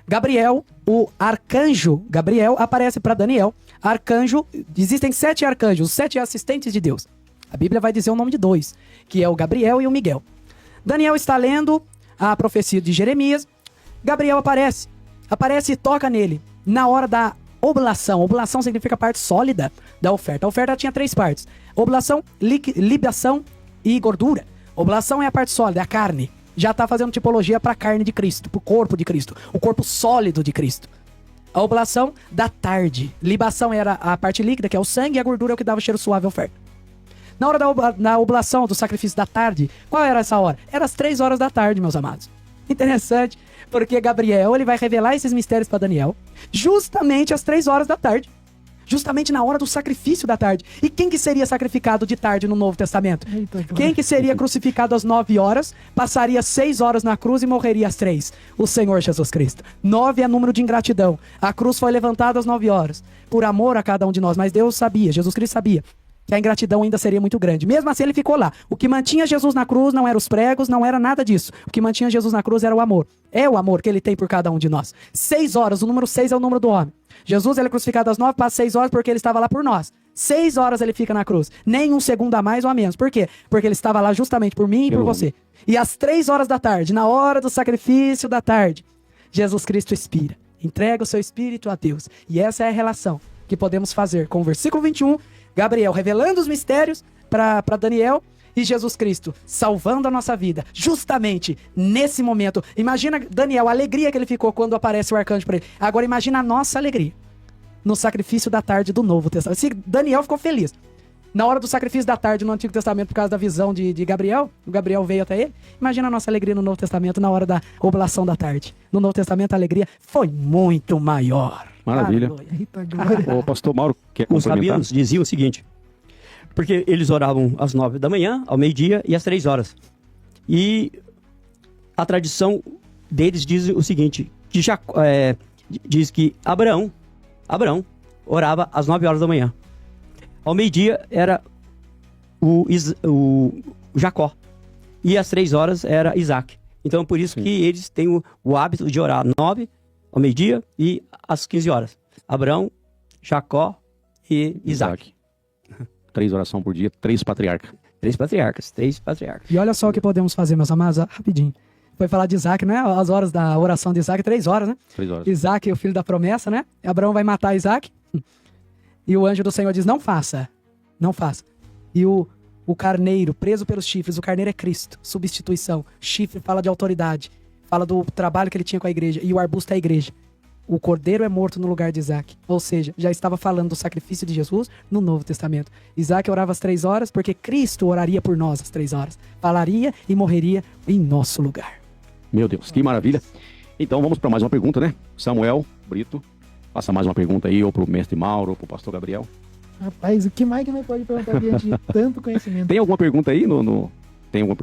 [SPEAKER 2] Gabriel, o arcanjo Gabriel, aparece para Daniel. Arcanjo, existem 7 arcanjos, 7 assistentes de Deus. A Bíblia vai dizer o nome de 2, que é o Gabriel e o Miguel. Daniel está lendo a profecia de Jeremias. Gabriel aparece e toca nele na hora da oblação. Oblação significa a parte sólida da oferta. A oferta tinha 3 partes: oblação, libação e gordura. Oblação é a parte sólida, é a carne. Já está fazendo tipologia para a carne de Cristo, para o corpo de Cristo, o corpo sólido de Cristo. A oblação da tarde. Libação era a parte líquida, que é o sangue, e a gordura é o que dava cheiro suave à oferta. Na hora da oblação, do sacrifício da tarde, qual era essa hora? Era às 3 horas da tarde, meus amados. Interessante, porque Gabriel ele vai revelar esses mistérios para Daniel justamente às 3 horas da tarde. Justamente na hora do sacrifício da tarde. E quem que seria sacrificado de tarde no Novo Testamento?
[SPEAKER 3] Eita,
[SPEAKER 2] Quem que seria crucificado às 9 horas, passaria 6 horas na cruz e morreria às 3? O Senhor Jesus Cristo. 9 é número de ingratidão. A cruz foi levantada às 9 horas, por amor a cada um de nós. Mas Deus sabia, Jesus Cristo sabia, que a ingratidão ainda seria muito grande. Mesmo assim, ele ficou lá. O que mantinha Jesus na cruz não eram os pregos, não era nada disso. O que mantinha Jesus na cruz era o amor. É o amor que ele tem por cada um de nós. 6 horas, o número 6 é o número do homem. Jesus ele é crucificado às 9 para 6 horas porque ele estava lá por nós. 6 horas ele fica na cruz. Nem um segundo a mais ou a menos. Por quê? Porque ele estava lá justamente por mim e por você. E às 3 horas da tarde, na hora do sacrifício da tarde, Jesus Cristo expira. Entrega o seu espírito a Deus. E essa é a relação que podemos fazer com o versículo 21, Gabriel revelando os mistérios para Daniel e Jesus Cristo salvando a nossa vida justamente nesse momento. Imagina, Daniel, a alegria que ele ficou quando aparece o arcanjo para ele. Agora imagina a nossa alegria no sacrifício da tarde do Novo Testamento. Se Daniel ficou feliz na hora do sacrifício da tarde no Antigo Testamento por causa da visão de Gabriel, o Gabriel veio até ele, imagina a nossa alegria no Novo Testamento na hora da oblação da tarde. No Novo Testamento a alegria foi muito maior.
[SPEAKER 4] Maravilha.
[SPEAKER 3] Eita, glória.
[SPEAKER 4] O pastor Mauro quer
[SPEAKER 1] Os
[SPEAKER 4] complementar?
[SPEAKER 1] rabinos diziam o seguinte, porque eles oravam às 9 da manhã, ao meio-dia e às 3 horas. E a tradição deles diz o seguinte, que diz que Abraão orava às 9 horas da manhã. Ao meio-dia era o Jacó. E às 3 horas era Isaac. Então por isso que eles têm o hábito de orar às 9, ao meio-dia e às 15 horas. Abraão, Jacó e Isaac.
[SPEAKER 4] 3 orações por dia, 3 patriarcas.
[SPEAKER 1] 3 patriarcas.
[SPEAKER 2] E olha só o que podemos fazer, meus amados, rapidinho. Foi falar de Isaac, né? As horas da oração de Isaac, 3 horas, né?
[SPEAKER 4] 3 horas.
[SPEAKER 2] Isaac, o filho da promessa, né? Abraão vai matar Isaac. E o anjo do Senhor diz, não faça. Não faça. E o carneiro, preso pelos chifres, o carneiro é Cristo, substituição. Chifre fala de autoridade, fala do trabalho que ele tinha com a igreja. E o arbusto é a igreja. O cordeiro é morto no lugar de Isaac. Ou seja, já estava falando do sacrifício de Jesus no Novo Testamento. Isaac orava às 3 horas porque Cristo oraria por nós às 3 horas. Falaria e morreria em nosso lugar.
[SPEAKER 4] Meu Deus, que maravilha. Então vamos para mais uma pergunta, né? Samuel Brito, faça mais uma pergunta aí, ou para o mestre Mauro, ou para o pastor Gabriel.
[SPEAKER 3] Rapaz, o que mais que nós pode perguntar diante de tanto conhecimento?
[SPEAKER 4] Tem alguma pergunta aí?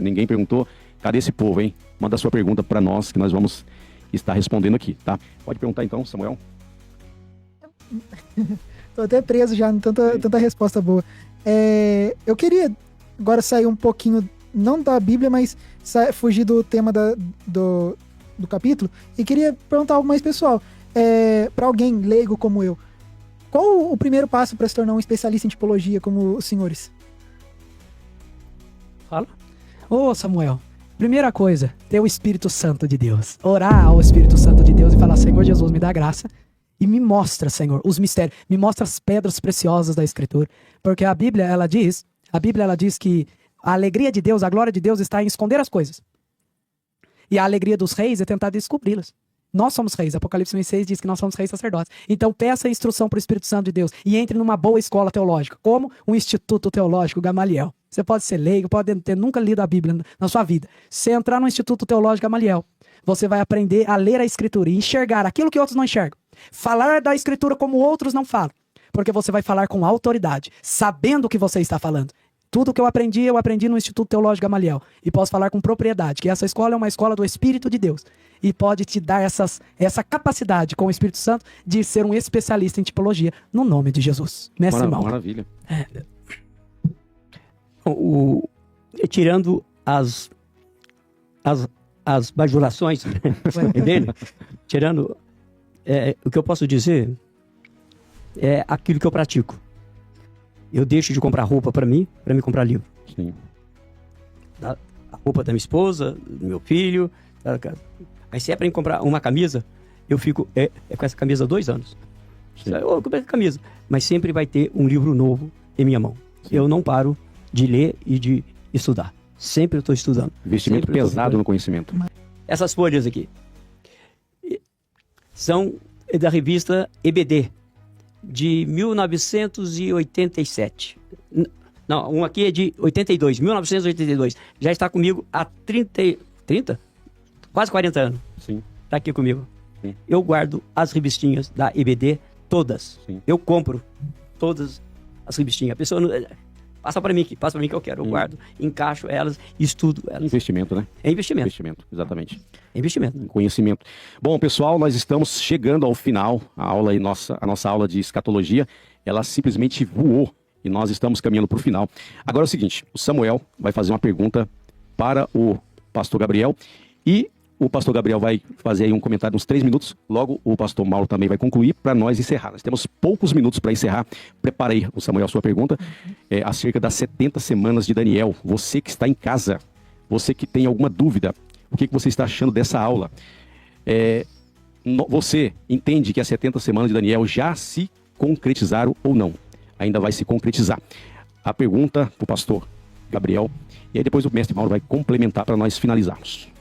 [SPEAKER 4] Ninguém perguntou. Cadê esse povo, hein? Manda a sua pergunta para nós, que nós vamos estar respondendo aqui, tá? Pode perguntar então, Samuel.
[SPEAKER 3] Tô até preso já, tanta resposta boa. Eu queria agora sair um pouquinho, não da Bíblia, mas fugir do tema do capítulo, e queria perguntar algo mais pessoal. Para alguém leigo como eu, qual o primeiro passo para se tornar um especialista em tipologia como os senhores?
[SPEAKER 2] Fala. Ô, Samuel, primeira coisa, ter o Espírito Santo de Deus. Orar ao Espírito Santo de Deus e falar, Senhor Jesus, me dá graça e me mostra, Senhor, os mistérios. Me mostra as pedras preciosas da Escritura. Porque a Bíblia, ela diz que A alegria de Deus, a glória de Deus está em esconder as coisas. E a alegria dos reis é tentar descobri-las. Nós somos reis. Apocalipse 1:6 diz que nós somos reis sacerdotes. Então peça instrução para o Espírito Santo de Deus e entre numa boa escola teológica, como um Instituto Teológico Gamaliel. Você pode ser leigo, pode ter nunca lido a Bíblia na sua vida. Se entrar no Instituto Teológico Gamaliel, você vai aprender a ler a Escritura e enxergar aquilo que outros não enxergam. Falar da Escritura como outros não falam. Porque você vai falar com autoridade, sabendo o que você está falando. Tudo que eu aprendi no Instituto Teológico Gamaliel. E posso falar com propriedade, que essa escola é uma escola do Espírito de Deus. E pode te dar essa capacidade com o Espírito Santo de ser um especialista em tipologia, no nome de Jesus. Mestre Mauro.
[SPEAKER 4] Maravilha.
[SPEAKER 1] Tirando as bajulações dele, tirando o que eu posso dizer é aquilo que eu pratico. Eu deixo de comprar roupa para mim comprar livro.
[SPEAKER 4] Sim.
[SPEAKER 1] A roupa da minha esposa, do meu filho. Mas se é para comprar uma camisa, eu fico com essa camisa há 2 anos. Eu comprei essa camisa. Mas sempre vai ter um livro novo em minha mão. Sim. Eu não paro de ler e de estudar. Sempre eu estou estudando.
[SPEAKER 4] Investimento
[SPEAKER 1] sempre
[SPEAKER 4] pesado no conhecimento.
[SPEAKER 1] Essas folhas aqui são da revista EBD, de 1987. Não, um aqui é de 1982. Já está comigo há 30? Quase 40 anos.
[SPEAKER 4] Sim.
[SPEAKER 1] Está aqui comigo.
[SPEAKER 4] Sim.
[SPEAKER 1] Eu guardo as revistinhas da EBD, todas.
[SPEAKER 4] Sim.
[SPEAKER 1] Eu compro todas as revistinhas. A pessoa passa para mim que eu quero. Eu guardo, encaixo elas, estudo elas.
[SPEAKER 4] Investimento, né?
[SPEAKER 1] É investimento.
[SPEAKER 4] Investimento, exatamente.
[SPEAKER 1] É investimento.
[SPEAKER 4] Conhecimento. Bom, pessoal, nós estamos chegando ao final. A nossa aula de escatologia, ela simplesmente voou e nós estamos caminhando para o final. Agora é o seguinte, o Samuel vai fazer uma pergunta para o pastor Gabriel e o pastor Gabriel vai fazer aí um comentário de uns 3 minutos. Logo, o pastor Mauro também vai concluir para nós encerrar. Nós temos poucos minutos para encerrar. Prepara aí, o Samuel, a sua pergunta acerca das 70 semanas de Daniel. Você que está em casa, você que tem alguma dúvida, o que você está achando dessa aula? Você entende que as 70 semanas de Daniel já se concretizaram ou não? Ainda vai se concretizar. A pergunta para o pastor Gabriel, e aí depois o mestre Mauro vai complementar para nós finalizarmos.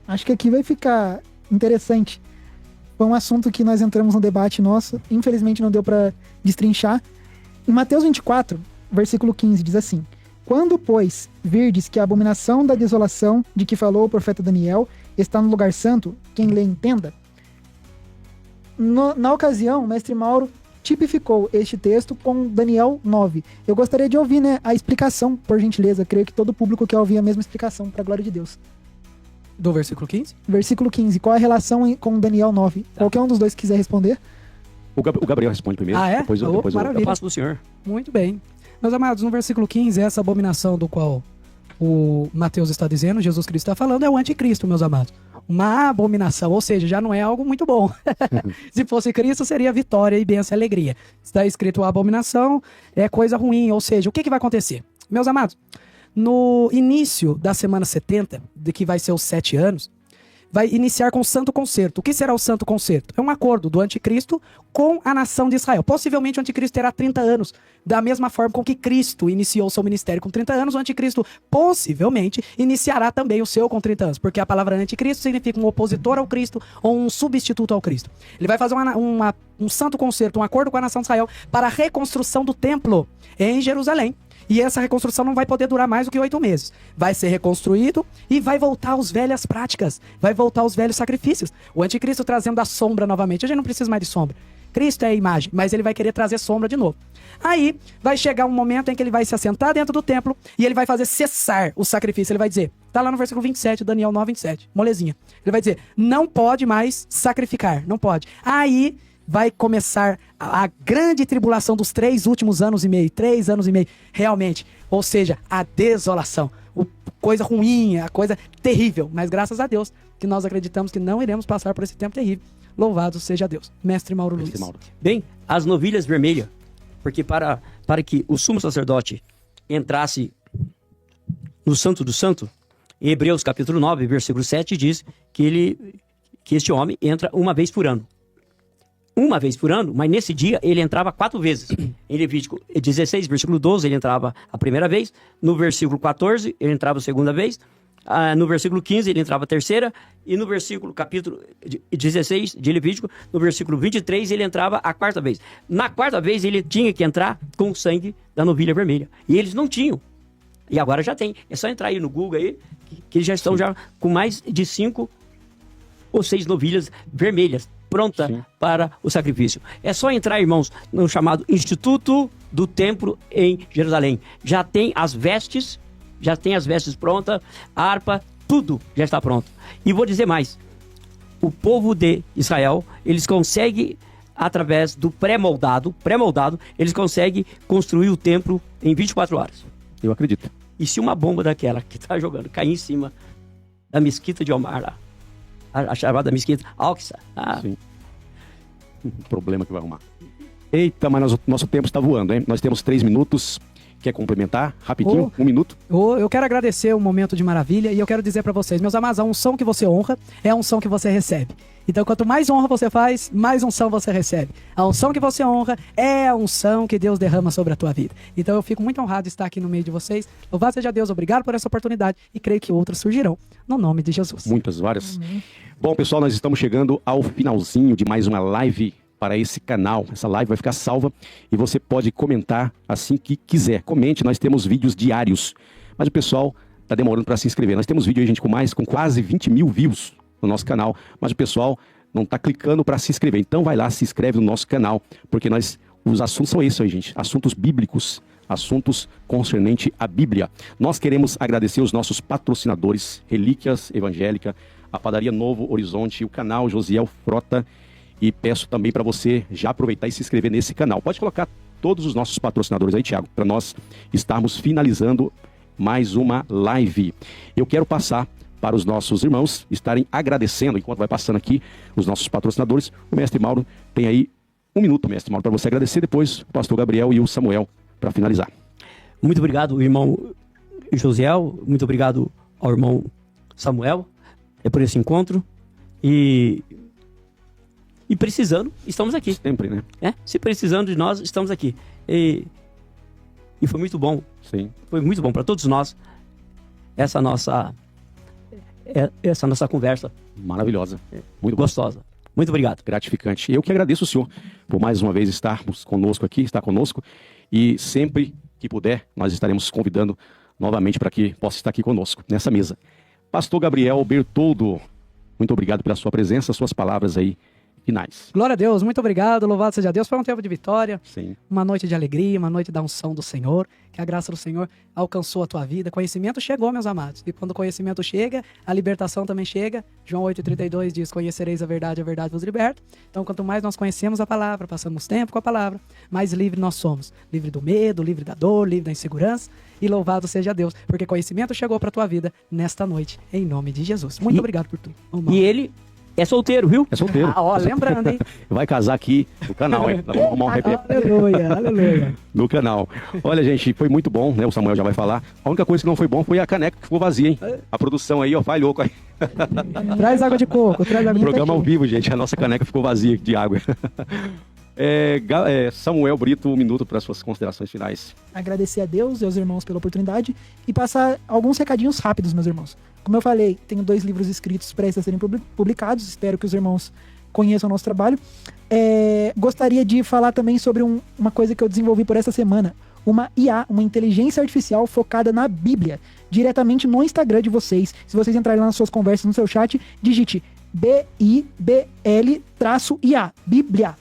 [SPEAKER 3] Acho que aqui vai ficar interessante. Foi um assunto que nós entramos no debate nosso, infelizmente não deu para destrinchar. Em Mateus 24, versículo 15, diz assim: Quando, pois, virdes que a abominação da desolação de que falou o profeta Daniel está no lugar santo, quem lê entenda. Na ocasião, o mestre Mauro tipificou este texto com Daniel 9. Eu gostaria de ouvir, a explicação, por gentileza. Creio que todo o público quer ouvir a mesma explicação, para a glória de Deus.
[SPEAKER 2] Do versículo 15?
[SPEAKER 3] Versículo 15. Qual é a relação com Daniel 9? Tá. Qualquer um dos dois que quiser responder.
[SPEAKER 4] O Gabriel responde primeiro.
[SPEAKER 2] Ah, é?
[SPEAKER 4] Depois eu
[SPEAKER 1] passo para o senhor.
[SPEAKER 2] Muito bem. Meus amados, no versículo 15, essa abominação do qual o Mateus está dizendo, Jesus Cristo está falando, é o anticristo, meus amados. Uma abominação, ou seja, já não é algo muito bom. Se fosse Cristo, seria vitória e bênção e alegria. Está escrito a abominação, é coisa ruim, ou seja, o que vai acontecer? Meus amados, no início da semana 70, de que vai ser os 7 anos, vai iniciar com o Santo Concerto. O que será o Santo Concerto? É um acordo do anticristo com a nação de Israel. Possivelmente o anticristo terá 30 anos. Da mesma forma com que Cristo iniciou seu ministério com 30 anos, o anticristo possivelmente iniciará também o seu com 30 anos. Porque a palavra anticristo significa um opositor ao Cristo ou um substituto ao Cristo. Ele vai fazer um Santo Concerto, um acordo com a nação de Israel para a reconstrução do templo em Jerusalém. E essa reconstrução não vai poder durar mais do que 8 meses. Vai ser reconstruído e vai voltar às velhas práticas. Vai voltar aos velhos sacrifícios. O anticristo trazendo a sombra novamente. A gente não precisa mais de sombra. Cristo é a imagem, mas ele vai querer trazer sombra de novo. Aí vai chegar um momento em que ele vai se assentar dentro do templo e ele vai fazer cessar o sacrifício. Ele vai dizer, tá lá no versículo 27, Daniel 9, 27, molezinha. Ele vai dizer, não pode mais sacrificar, não pode. Aí vai começar a grande tribulação dos 3 últimos anos e meio, 3 anos e meio, realmente. Ou seja, a desolação, coisa ruim, a coisa terrível. Mas graças a Deus que nós acreditamos que não iremos passar por esse tempo terrível. Louvado seja Deus. Mestre Mauro Luiz.
[SPEAKER 1] Bem, as novilhas vermelhas, porque para que o sumo sacerdote entrasse no Santo do Santo, em Hebreus capítulo 9, versículo 7, diz que este homem entra uma vez por ano. uma vez por ano, mas nesse dia ele entrava 4 vezes. Em Levítico 16, versículo 12, ele entrava a primeira vez. No versículo 14, ele entrava a segunda vez. No versículo 15, ele entrava a terceira. E no versículo, capítulo 16 de Levítico, no versículo 23, ele entrava a 4ª vez. Na 4ª vez, ele tinha que entrar com o sangue da novilha vermelha. E eles não tinham. E agora já tem. É só entrar aí no Google aí, que eles já estão já com mais de 5 ou 6 novilhas vermelhas pronta para o sacrifício. É só entrar, irmãos, no chamado Instituto do Templo em Jerusalém. Já tem as vestes prontas, a harpa, tudo já está pronto. E vou dizer mais, o povo de Israel, eles conseguem, através do pré-moldado, eles conseguem construir o templo em 24 horas.
[SPEAKER 4] Eu acredito.
[SPEAKER 1] E se uma bomba daquela que está jogando cair em cima da mesquita de Omar lá, a chamada mesquita Al-Aqsa.
[SPEAKER 4] Sim. Problema que vai arrumar. Eita, mas nosso tempo está voando, hein? Nós temos 3 minutos. Quer complementar? Rapidinho, 1 minuto.
[SPEAKER 2] Eu quero agradecer um momento de maravilha e eu quero dizer para vocês, meus amados, a unção que você honra é a unção que você recebe. Então, quanto mais honra você faz, mais unção você recebe. A unção que você honra é a unção que Deus derrama sobre a tua vida. Então, eu fico muito honrado de estar aqui no meio de vocês. Louvado seja Deus, obrigado por essa oportunidade e creio que outras surgirão, no nome de Jesus.
[SPEAKER 4] Muitas, várias. Bom, pessoal, nós estamos chegando ao finalzinho de mais uma live para esse canal. Essa live vai ficar salva e você pode comentar assim que quiser. Comente, nós temos vídeos diários. Mas o pessoal está demorando para se inscrever. Nós temos vídeo aí, gente, com quase 20 mil views no nosso canal, mas o pessoal não está clicando para se inscrever. Então vai lá, se inscreve no nosso canal, porque os assuntos são esses aí, gente. Assuntos bíblicos, assuntos concernentes à Bíblia. Nós queremos agradecer os nossos patrocinadores, Relíquias Evangélica, a Padaria Novo Horizonte, o canal Josiel Frota. E peço também para você já aproveitar e se inscrever nesse canal. Pode colocar todos os nossos patrocinadores aí, Thiago, para nós estarmos finalizando mais uma live. Eu quero passar para os nossos irmãos estarem agradecendo, enquanto vai passando aqui os nossos patrocinadores. O mestre Mauro tem aí 1 minuto, mestre Mauro, para você agradecer. Depois o pastor Gabriel e o Samuel para finalizar.
[SPEAKER 1] Muito obrigado, irmão Josiel. Muito obrigado ao irmão Samuel por esse encontro. E precisando, estamos aqui.
[SPEAKER 4] Sempre, né?
[SPEAKER 1] Se precisando de nós, estamos aqui. E foi muito bom.
[SPEAKER 4] Sim.
[SPEAKER 1] Foi muito bom para todos nós essa nossa conversa.
[SPEAKER 4] Maravilhosa. Muito
[SPEAKER 1] gostosa. Muito obrigado.
[SPEAKER 4] Gratificante. Eu que agradeço o senhor por mais uma vez estar conosco. E sempre que puder, nós estaremos convidando novamente para que possa estar aqui conosco, nessa mesa. Pastor Gabriel Bertoldo, muito obrigado pela sua presença, suas palavras aí finais.
[SPEAKER 2] Glória a Deus, muito obrigado, louvado seja Deus. Foi um tempo de vitória,
[SPEAKER 4] Sim.
[SPEAKER 2] Uma noite de alegria, uma noite da unção do Senhor, que a graça do Senhor alcançou a tua vida. Conhecimento chegou, meus amados, e quando o conhecimento chega, a libertação também chega. João 8,32 diz, conhecereis a verdade vos liberta. Então, quanto mais nós conhecemos a palavra, passamos tempo com a palavra, mais livre nós somos. Livre do medo, livre da dor, livre da insegurança, e louvado seja Deus, porque conhecimento chegou para a tua vida nesta noite, em nome de Jesus. Muito obrigado por tudo.
[SPEAKER 1] E ele é solteiro, viu?
[SPEAKER 4] É solteiro.
[SPEAKER 2] Lembrando, hein?
[SPEAKER 4] Vai casar aqui no canal, hein? Nós vamos arrumar um repé.
[SPEAKER 2] Aleluia.
[SPEAKER 4] No canal. Olha, gente, foi muito bom, né? O Samuel já vai falar. A única coisa que não foi bom foi a caneca que ficou vazia, hein? A produção aí, ó, falhou.
[SPEAKER 2] Traz água de coco, traz água de coco.
[SPEAKER 4] Programa ao vivo, gente. A nossa caneca ficou vazia de água. Samuel Brito, 1 minuto para suas considerações finais.
[SPEAKER 3] Agradecer a Deus e aos irmãos pela oportunidade e passar alguns recadinhos rápidos, meus irmãos. Como eu falei, tenho 2 livros escritos prestes a serem publicados, espero que os irmãos conheçam o nosso trabalho. Gostaria de falar também sobre uma coisa que eu desenvolvi por essa semana, uma IA, uma inteligência artificial focada na Bíblia, diretamente no Instagram de vocês. Se vocês entrarem lá nas suas conversas, no seu chat, digite BIBL-IA, Bíblia.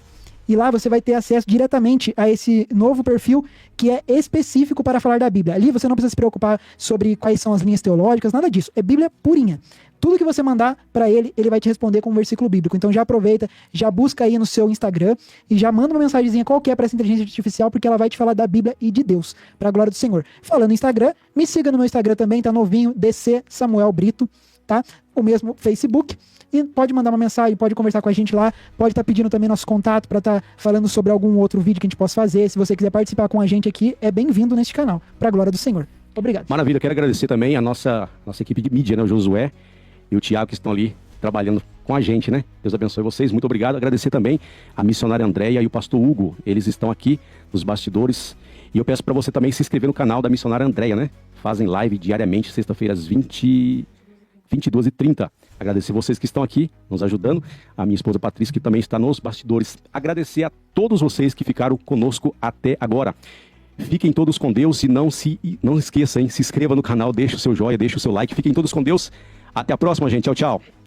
[SPEAKER 3] E lá você vai ter acesso diretamente a esse novo perfil que é específico para falar da Bíblia. Ali você não precisa se preocupar sobre quais são as linhas teológicas, nada disso. É Bíblia purinha. Tudo que você mandar para ele, ele vai te responder com um versículo bíblico. Então já aproveita, já busca aí no seu Instagram e já manda uma mensagenzinha qualquer para essa inteligência artificial, porque ela vai te falar da Bíblia e de Deus, para a glória do Senhor. Falando em Instagram, me siga no meu Instagram também, tá novinho, DC Samuel Brito, tá? O mesmo Facebook. E pode mandar uma mensagem, pode conversar com a gente lá, pode estar pedindo também nosso contato para estar falando sobre algum outro vídeo que a gente possa fazer. Se você quiser participar com a gente aqui, é bem-vindo neste canal, para a glória do Senhor. Obrigado.
[SPEAKER 4] Maravilha, quero agradecer também a nossa equipe de mídia, né, o Josué e o Thiago, que estão ali trabalhando com a gente, né? Deus abençoe vocês, muito obrigado. Agradecer também a missionária Andréia e o pastor Hugo, eles estão aqui nos bastidores. E eu peço para você também se inscrever no canal da missionária Andréia, né? Fazem live diariamente, sexta-feira às 22h30. Agradecer vocês que estão aqui nos ajudando, a minha esposa Patrícia que também está nos bastidores. Agradecer a todos vocês que ficaram conosco até agora. Fiquem todos com Deus e não esqueça, hein? Se inscreva no canal, deixe o seu joinha, deixe o seu like. Fiquem todos com Deus. Até a próxima, gente. Tchau, tchau.